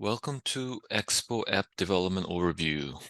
Welcome to Expo App Development Overview.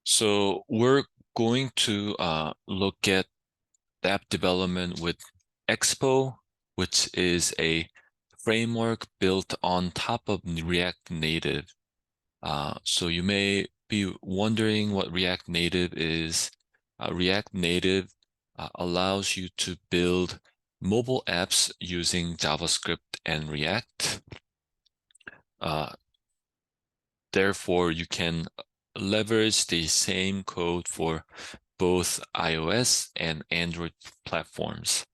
So we're going to look at app development with Expo, which is a framework built on top of React Native. So you may be wondering what React Native is. React Native allows you to build mobile apps using JavaScript and React. Therefore, you can leverage the same code for both iOS and Android platforms.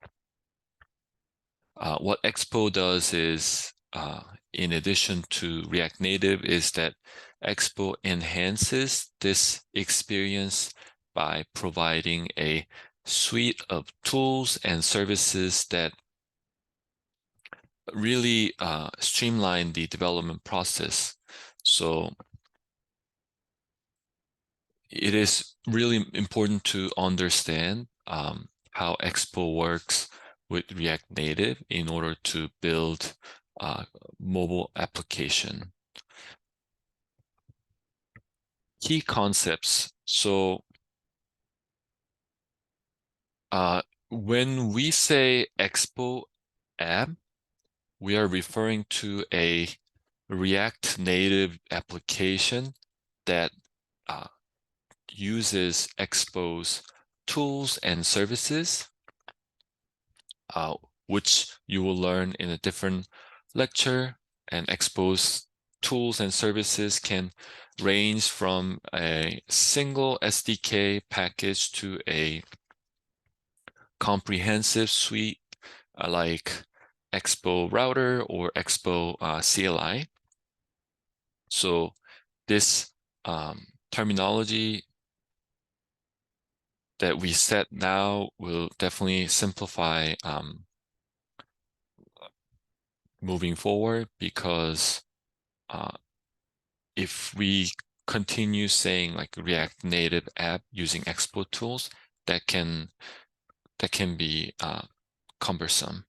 What Expo does is, in addition to React Native, is that Expo enhances this experience by providing a suite of tools and services that really streamline the development process. So it is really important to understand how Expo works with React Native in order to build a mobile application. Key concepts. So when we say Expo app, we are referring to a React Native application that uses Expo's tools and services, which you will learn in a different lecture. And Expo's tools and services can range from a single SDK package to a comprehensive suite like Expo Router or Expo CLI. So this terminology that we set now will definitely simplify moving forward, because if we continue saying like React Native app using Expo tools, that can be cumbersome.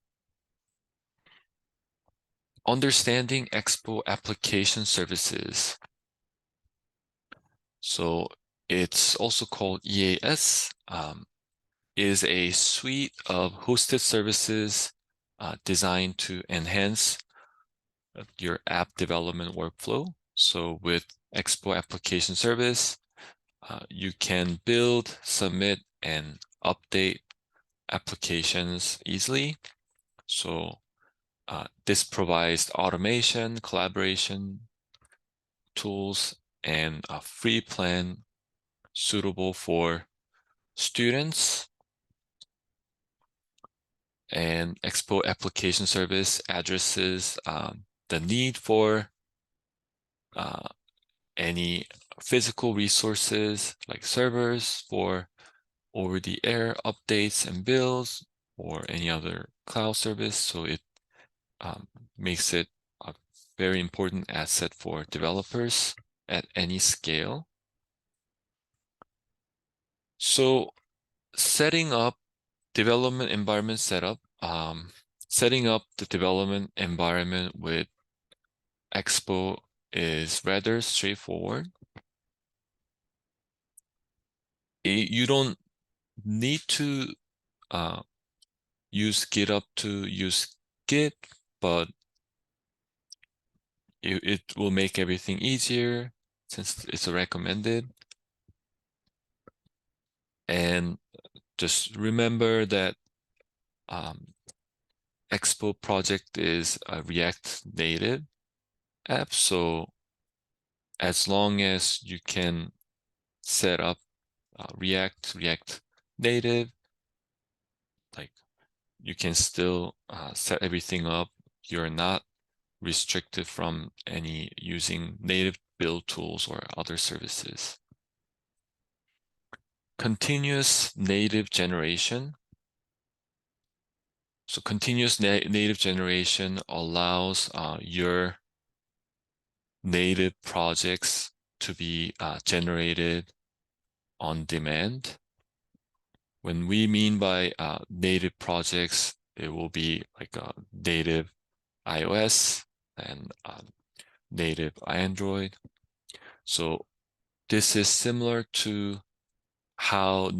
Understanding Expo application services. So it's also called EAS, is a suite of hosted services designed to enhance your app development workflow. So with Expo application service, you can build, submit, and update applications easily. So this provides automation, collaboration tools, and a free plan suitable for students. And Expo application service addresses the need for any physical resources like servers for over-the-air updates and builds, or any other cloud service. So it makes it a very important asset for developers at any scale. So setting up development environment setup, setting up the development environment with Expo is rather straightforward. You don't need to use GitHub to use Git, but it will make everything easier since it's recommended. And just remember that Expo project is a React Native app, so as long as you can set up React Native, like you can still set everything up. You're not restricted from any using native build tools or other services. Continuous native generation. So continuous native generation allows your native projects to be generated on demand. When we mean by native projects, it will be like a native iOS and native Android. So this is similar to how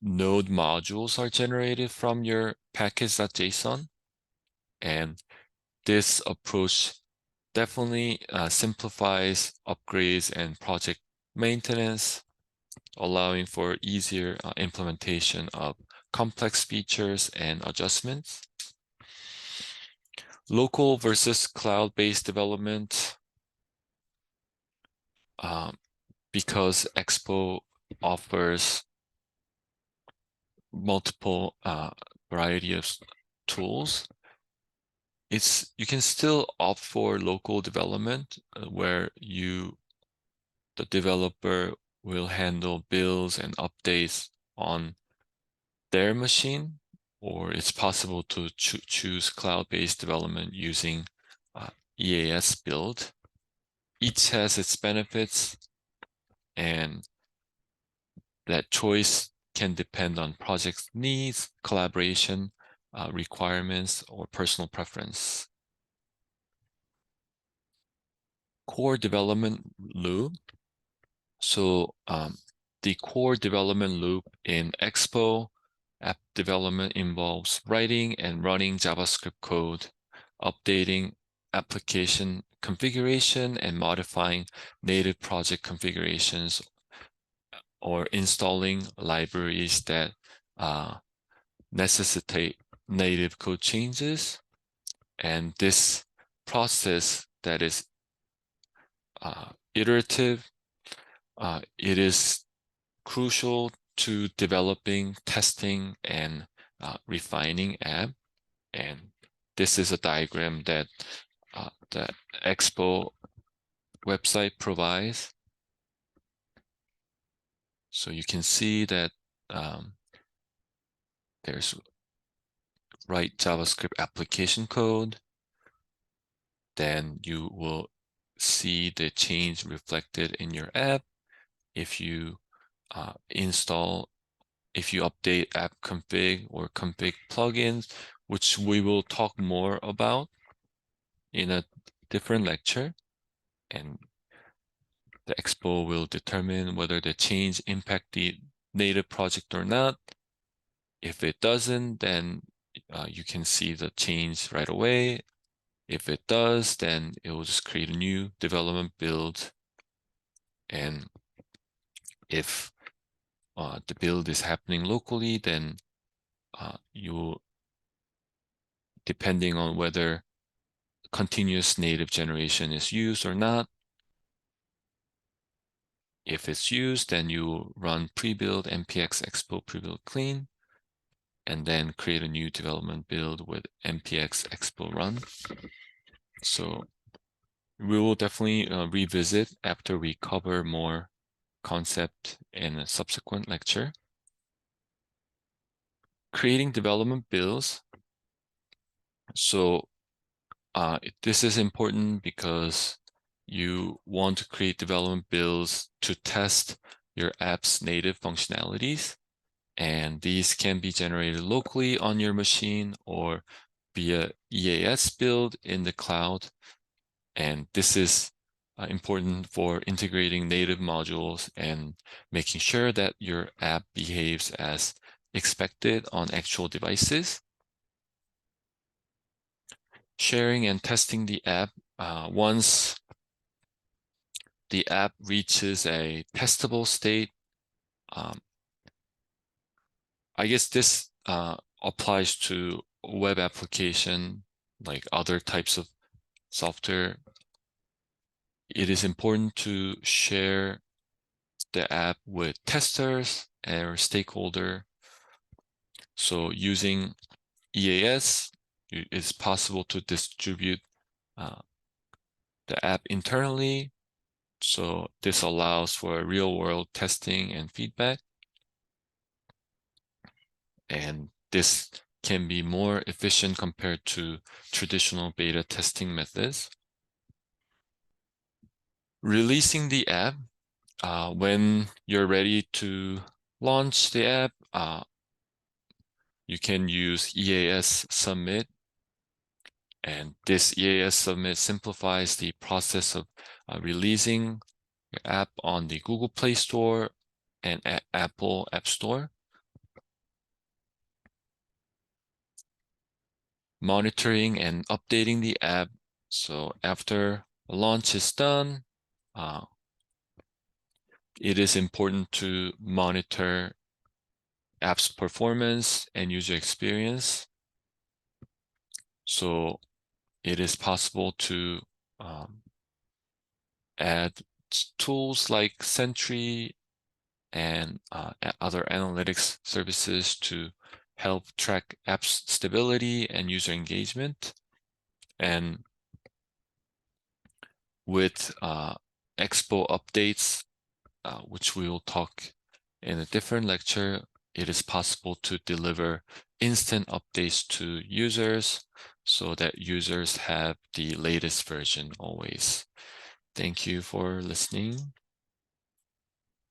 node modules are generated from your package.json. And this approach definitely simplifies upgrades and project maintenance, allowing for easier implementation of complex features and adjustments. Local versus cloud-based development. Because Expo offers multiple variety of tools, you can still opt for local development where the developer will handle builds and updates on their machine, or it's possible to choose cloud-based development using EAS build. Each has its benefits, and that choice can depend on project needs, collaboration requirements, or personal preference. Core development loop. So the core development loop in Expo app development involves writing and running JavaScript code, updating application configuration, and modifying native project configurations, or installing libraries that necessitate native code changes. And this process that is iterative, it is crucial to developing, testing, and refining app. And this is a diagram that the Expo website provides. So you can see that there's write JavaScript application code. Then you will see the change reflected in your app. If you if you update app config or config plugins, which we will talk more about in a different lecture, and the Expo will determine whether the change impact the native project or not. If it doesn't, then you can see the change right away. If it does, then it will just create a new development build. And if the build is happening locally, then depending on whether continuous native generation is used or not, if it's used, then you run pre-build npx expo pre-build clean, and then create a new development build with npx expo run. So we will definitely revisit after we cover more concept in a subsequent lecture. Creating development builds. So this is important because you want to create development builds to test your app's native functionalities. And these can be generated locally on your machine or via EAS build in the cloud. And this is important for integrating native modules and making sure that your app behaves as expected on actual devices. Sharing and testing the app. Once the app reaches a testable state, I guess this applies to web application, like other types of software. It is important to share the app with testers or stakeholder. So using EAS, it's possible to distribute the app internally. So this allows for real-world testing and feedback. And this can be more efficient compared to traditional beta testing methods. Releasing the app, when you're ready to launch the app, you can use EAS submit And this EAS Submit simplifies the process of releasing your app on the Google Play Store and Apple App Store. Monitoring and updating the app. So after launch is done, it is important to monitor app's performance and user experience. So it is possible to add tools like Sentry and other analytics services to help track apps stability and user engagement. And with Expo updates, which we will talk in a different lecture, it is possible to deliver instant updates to users so that users have the latest version always. Thank you for listening.